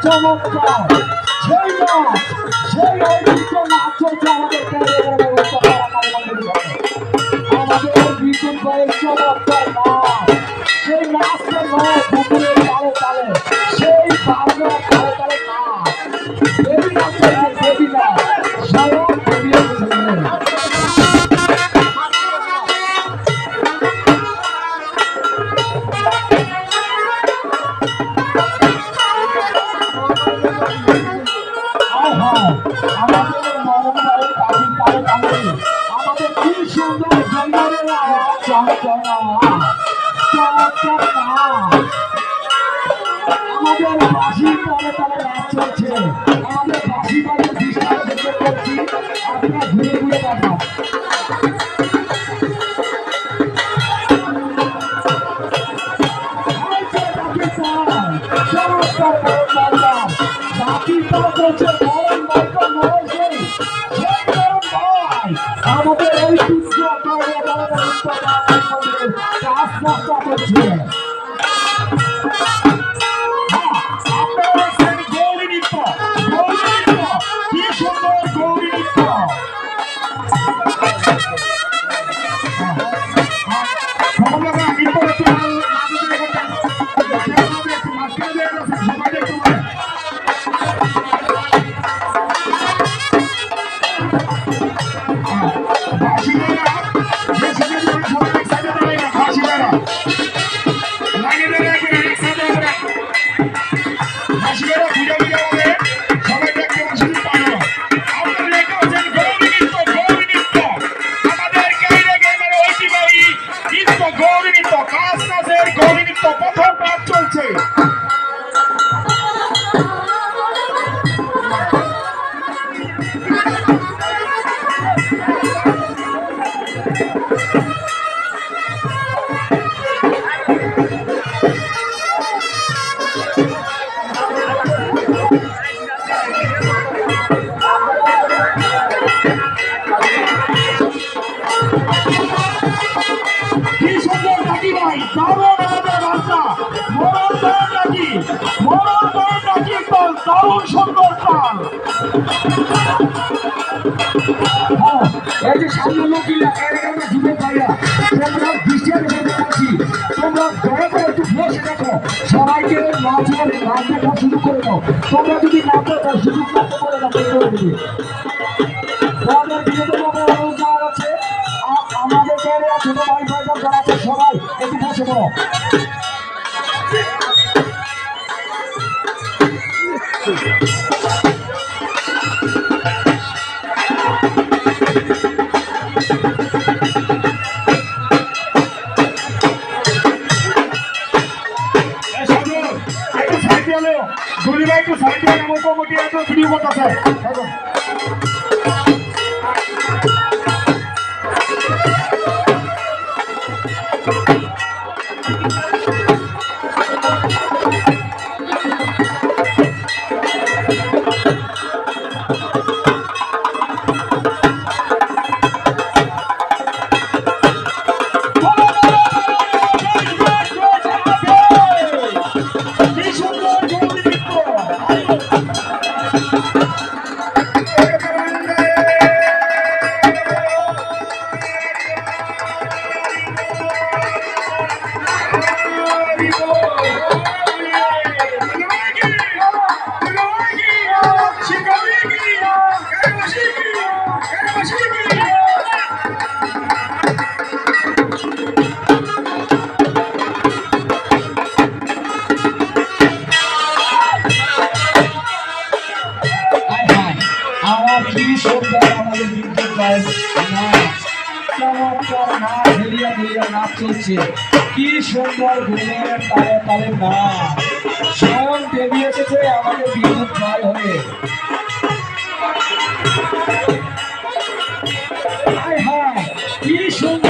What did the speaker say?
চমৎকার সেই নাচ সেই ঐতিহ্য নাচ চলছে আমাদের বিপুল ভাইয়ের চমৎকার নাচ সেই নাচটা নয় পুকুরের তালে তালে সেই বাংলার তালে তালে নাচ দেবী নাচ চলছে দেবী নাচ স্বয়ং দেবী আমাদের কি সুন্দর জঙ্গলের আমাদের বাঁশি তালে তালে নাচ চলছে আমাদের বাঁশি বাড়ির দৃষ্টান্ত দেখতে করছি আপনারা ঘুরে ঘুরে পাঠান আমাদের ঐতিহ্য গৌরী নৃত্য কি সুন্দর গৌরী নৃত্য দারুণ সুন্দর তাল এই যে সামনে লোকিলা এরকম যুবে পাইয়া তোমরা দৃষ্টিয়া দেখে পাচ্ছি তোমরা দয়া করে একটু বসে দেখো সবাইকে নাচের নাচ দেখা শুরু করে দাও তোমরা যদি নাচতে চাও সুযোগ নাচতে করে দাও করে দিবি তোমাদের বিনোদন অনুরোধ আছে আমাদের ছোট ভাই ভাইদের যারা আছে সবাই একটু বসে পড়ো দুলিভাই একটু সাইড দিয়ে নামো কমিটি একটু ভিডিও করতেছে কি সুন্দর ঘুমের তালে তালে নাচ স্বয়ং দেবী এসেছে আমাদের বিদ্যুৎ মাল হয়ে। হায় হায় কি সুন্দর